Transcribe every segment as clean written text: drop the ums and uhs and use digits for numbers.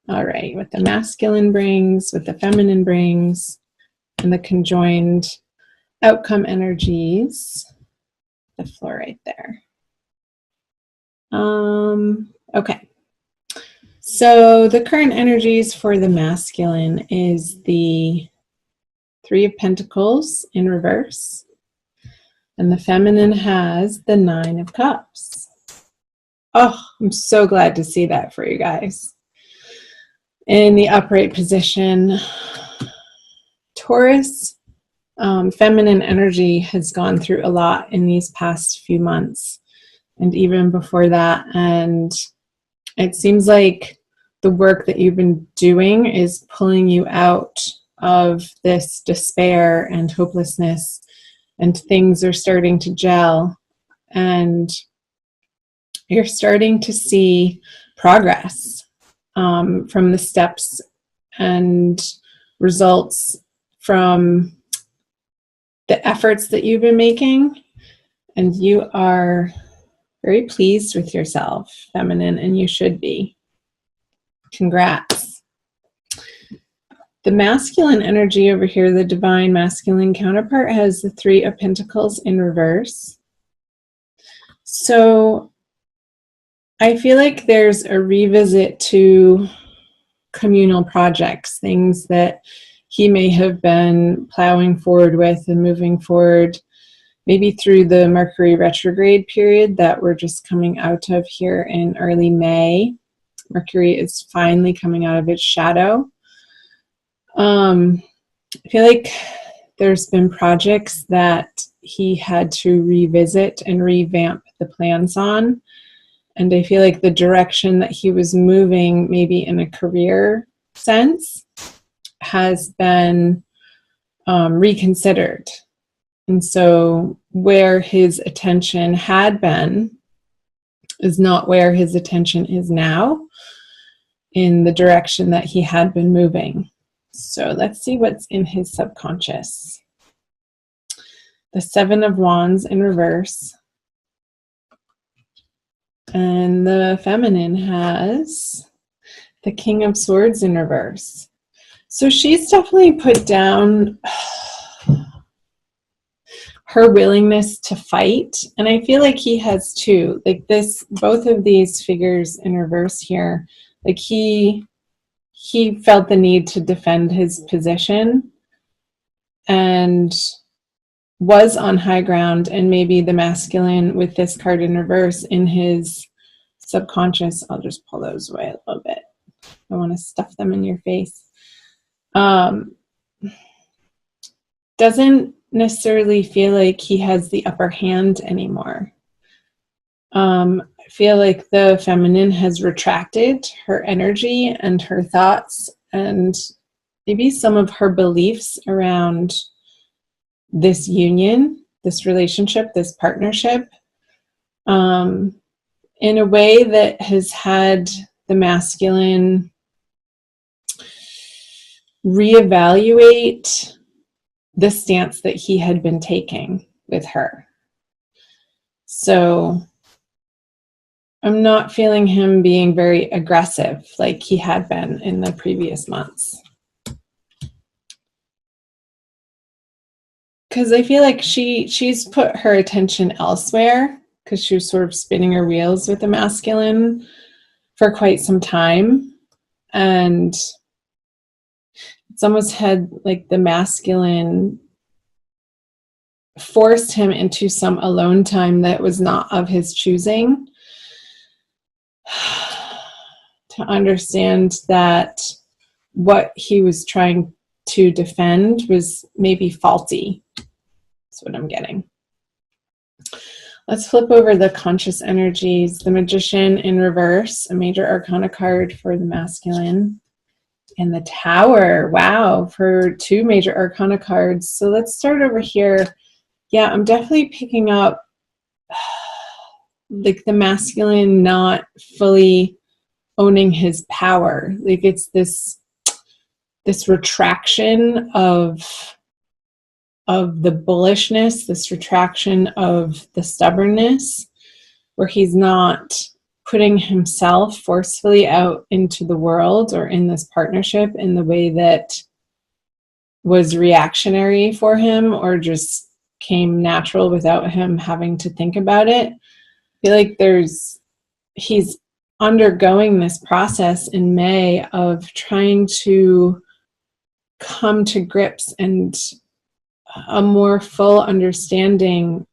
All right, what the masculine brings, what the feminine brings, and the conjoined outcome energies. The floor right there. Okay. So the current energies for the masculine is the Three of Pentacles in reverse, and the feminine has the Nine of Cups. Oh, I'm so glad to see that for you guys. In the upright position, Taurus, feminine energy has gone through a lot in these past few months and even before that, and it seems like the work that you've been doing is pulling you out of this despair and hopelessness, and things are starting to gel, and you're starting to see progress from the steps and results from the efforts that you've been making, and you are very pleased with yourself, feminine, and you should be. Congrats. The masculine energy over here, the divine masculine counterpart, has the Three of Pentacles in reverse. So I feel like there's a revisit to communal projects, things that he may have been plowing forward with and moving forward, maybe through the Mercury retrograde period that we're just coming out of here in early May. Mercury is finally coming out of its shadow. I feel like there's been projects that he had to revisit and revamp the plans on. And I feel like the direction that he was moving, maybe in a career sense, has been reconsidered. And so where his attention had been is not where his attention is now in the direction that he had been moving. So let's see what's in his subconscious. The Seven of Wands in reverse. And the feminine has the King of Swords in reverse. So she's definitely put down her willingness to fight, and I feel like he has too. Like this, both of these figures in reverse here, like he felt the need to defend his position and was on high ground, and maybe the masculine with this card in reverse in his subconscious, I'll just pull those away a little bit. I want to stuff them in your face. Doesn't necessarily feel like he has the upper hand anymore. I feel like the feminine has retracted her energy and her thoughts and maybe some of her beliefs around this union, this relationship, this partnership, in a way that has had the masculine reevaluate the stance that he had been taking with her. So I'm not feeling him being very aggressive like he had been in the previous months. Because I feel like she's put her attention elsewhere, because she was sort of spinning her wheels with the masculine for quite some time. And it's almost had like the masculine forced him into some alone time that was not of his choosing, to understand that what he was trying to defend was maybe faulty. That's what I'm getting. Let's flip over the conscious energies. The Magician in reverse, a major arcana card for the masculine. And the Tower, wow, for two major arcana cards. So let's start over here. Yeah, I'm definitely picking up like the masculine not fully owning his power. Like it's this retraction of the bullishness, this retraction of the stubbornness, where he's not putting himself forcefully out into the world or in this partnership in the way that was reactionary for him or just came natural without him having to think about it. I feel like he's undergoing this process in May of trying to come to grips and a more full understanding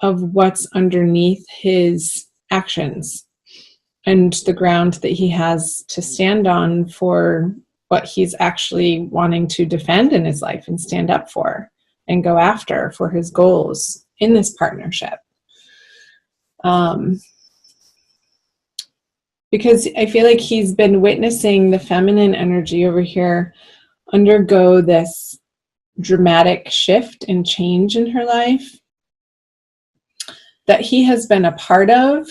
of what's underneath his actions and the ground that he has to stand on for what he's actually wanting to defend in his life and stand up for and go after for his goals in this partnership. Because I feel like he's been witnessing the feminine energy over here undergo this dramatic shift and change in her life that he has been a part of.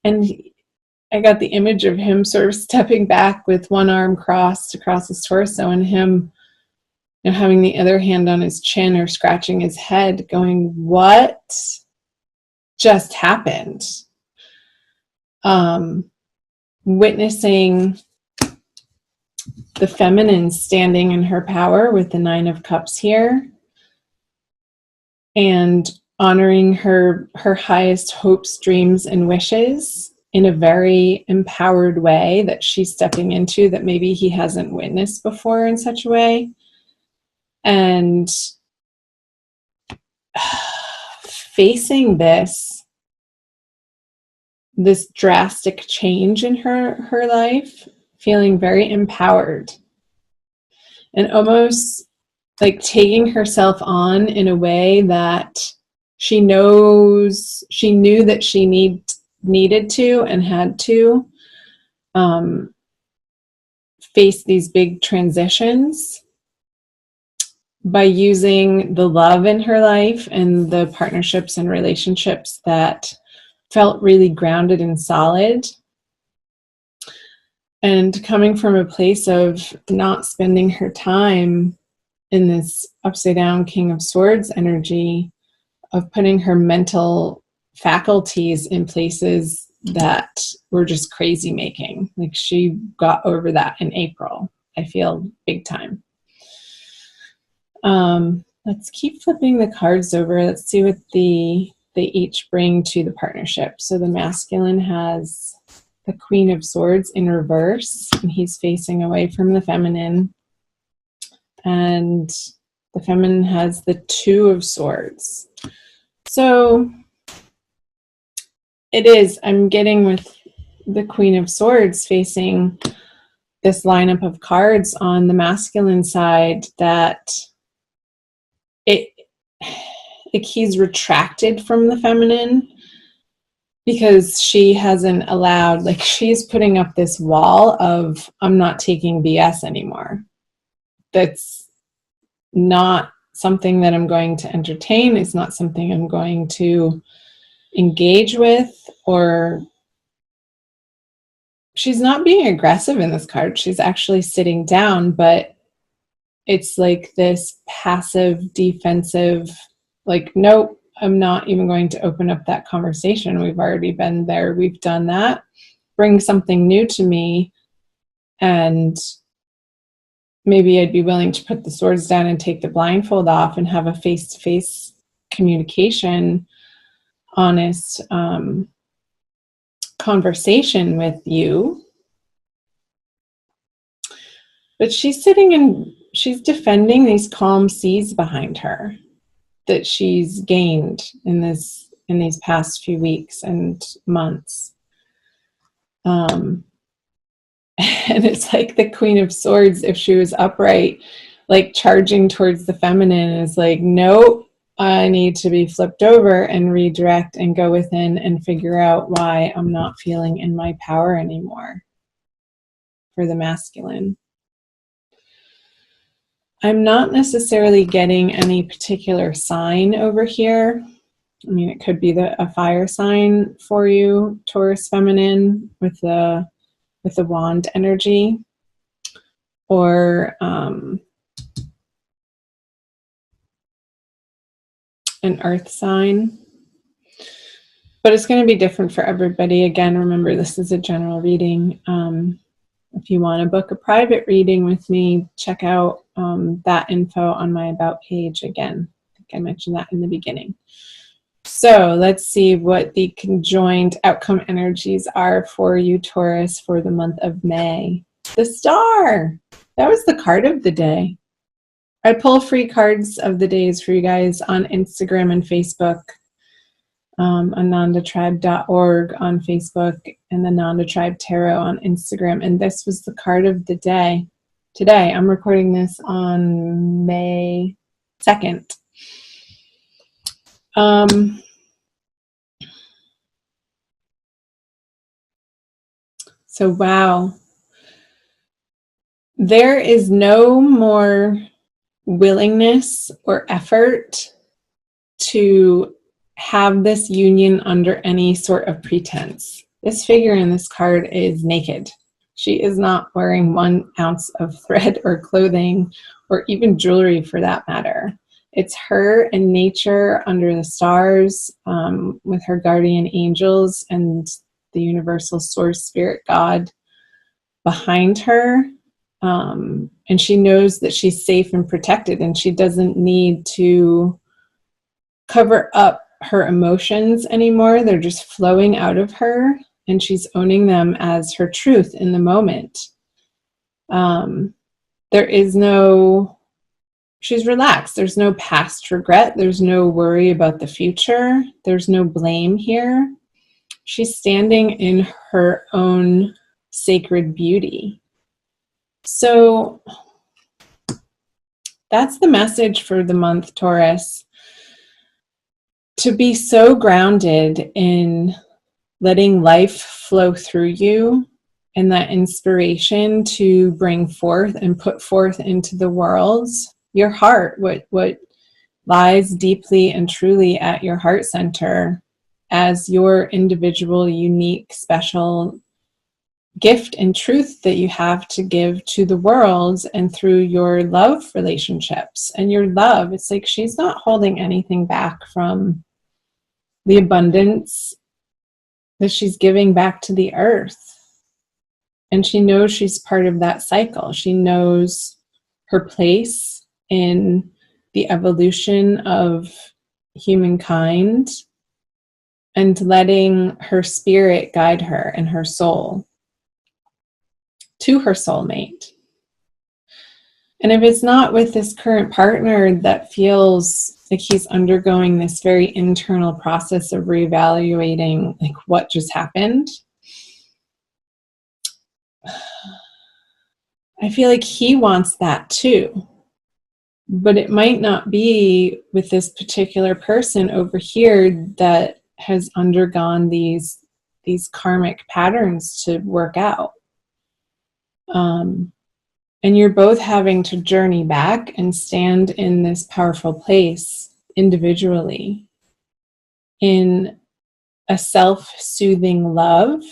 And I got the image of him sort of stepping back with one arm crossed across his torso and him, you know, having the other hand on his chin or scratching his head going, what just happened? Witnessing the feminine standing in her power with the 9 of Cups here and honoring her highest hopes, dreams, and wishes in a very empowered way that she's stepping into that maybe he hasn't witnessed before in such a way. And facing this drastic change in her life, feeling very empowered and almost like taking herself on in a way that she knew that she needed to and had to face these big transitions by using the love in her life and the partnerships and relationships that felt really grounded and solid, and coming from a place of not spending her time in this upside down King of Swords energy of putting her mental faculties in places that were just crazy making. Like she got over that in April, I feel, big time. Let's keep flipping the cards over. Let's see what they each bring to the partnership. So the masculine has the Queen of Swords in reverse, and he's facing away from the feminine. And the feminine has the 2 of Swords. So I'm getting with the Queen of Swords facing this lineup of cards on the masculine side that he's retracted from the feminine because she hasn't allowed, like she's putting up this wall of, I'm not taking BS anymore. That's not something that I'm going to entertain. It's not something I'm going to engage with, or she's not being aggressive in this card. She's actually sitting down, but it's like this passive, defensive, like, nope, I'm not even going to open up that conversation. We've already been there. We've done that. Bring something new to me, and maybe I'd be willing to put the swords down and take the blindfold off and have a face-to-face communication, honest conversation with you. But she's she's defending these calm seas behind her that she's gained in these past few weeks and months. And it's like the Queen of Swords, if she was upright, like charging towards the feminine, is like, nope, I need to be flipped over and redirect and go within and figure out why I'm not feeling in my power anymore for the masculine. I'm not necessarily getting any particular sign over here. I mean, it could be a fire sign for you, Taurus feminine, with the wand energy, or an earth sign. But it's going to be different for everybody. Again, remember, this is a general reading. If you want to book a private reading with me, check out that info on my About page. Again, I think I mentioned that in the beginning. So let's see what the conjoined outcome energies are for you, Taurus, for the month of May. The Star. That was the card of the day. I pull free cards of the days for you guys on Instagram and Facebook. AnandaTribe.org on Facebook and the Nanda Tribe Tarot on Instagram. And this was the card of the day. Today, I'm recording this on May 2nd. So, wow. There is no more willingness or effort to have this union under any sort of pretense. This figure in this card is naked. She is not wearing 1 ounce of thread or clothing or even jewelry for that matter. It's her and nature under the stars with her guardian angels and the universal source spirit God behind her. And she knows that she's safe and protected, and she doesn't need to cover up her emotions anymore. They're just flowing out of her, and she's owning them as her truth in the moment. There is no, she's relaxed. There's no past regret. There's no worry about the future. There's no blame here. She's standing in her own sacred beauty. So that's the message for the month, Taurus. To be so grounded in letting life flow through you and that inspiration to bring forth and put forth into the world your heart, what lies deeply and truly at your heart center as your individual, unique, special gift and truth that you have to give to the world, and through your love relationships and your love. It's like she's not holding anything back from the abundance that she's giving back to the earth. And she knows she's part of that cycle. She knows her place in the evolution of humankind and letting her spirit guide her and her soul to her soulmate. And if it's not with this current partner that feels like he's undergoing this very internal process of reevaluating like what just happened, I feel like he wants that too. But it might not be with this particular person over here that has undergone these karmic patterns to work out. And you're both having to journey back and stand in this powerful place individually in a self-soothing love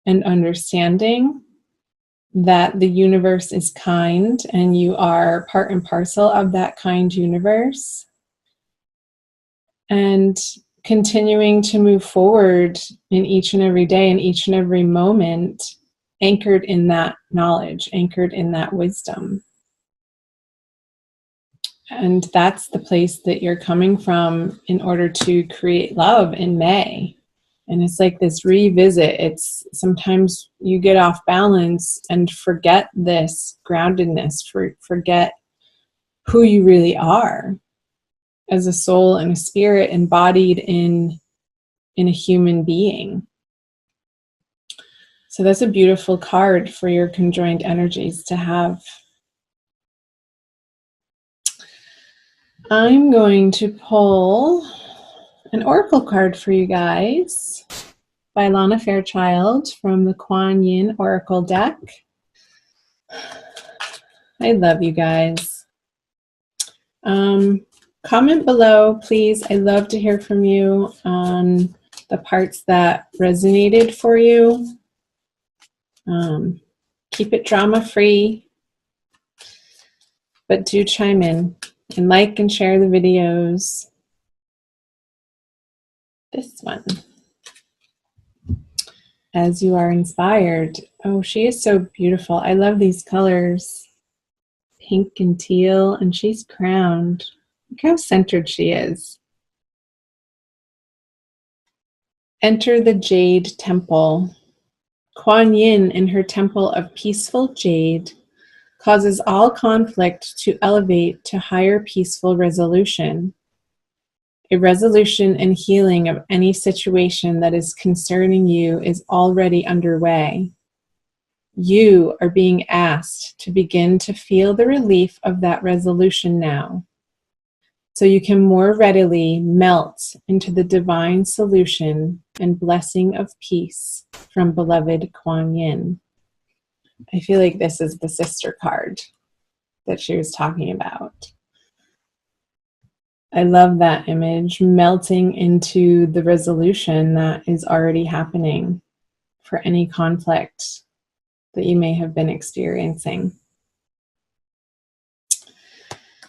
and understanding that the universe is kind and you are part and parcel of that kind universe, and continuing to move forward in each and every day and each and every moment, anchored in that knowledge, anchored in that wisdom. And that's the place that you're coming from in order to create love in May. And it's like this revisit. It's sometimes you get off balance and forget this groundedness, forget who you really are as a soul and a spirit embodied in a human being. So that's a beautiful card for your conjoined energies to have. I'm going to pull an oracle card for you guys by Lana Fairchild from the Kuan Yin Oracle deck. I love you guys. Comment below, please. I love to hear from you on the parts that resonated for you. Keep it drama-free, but do chime in and like and share the videos. This one. As you are inspired. Oh, she is so beautiful. I love these colors. Pink and teal, and she's crowned. Look how centered she is. Enter the Jade Temple. Kuan Yin in her temple of peaceful jade causes all conflict to elevate to higher peaceful resolution. A resolution and healing of any situation that is concerning you is already underway. You are being asked to begin to feel the relief of that resolution now, so you can more readily melt into the divine solution and blessing of peace from beloved Kuan Yin. I feel like this is the sister card that she was talking about. I love that image, melting into the resolution that is already happening for any conflict that you may have been experiencing.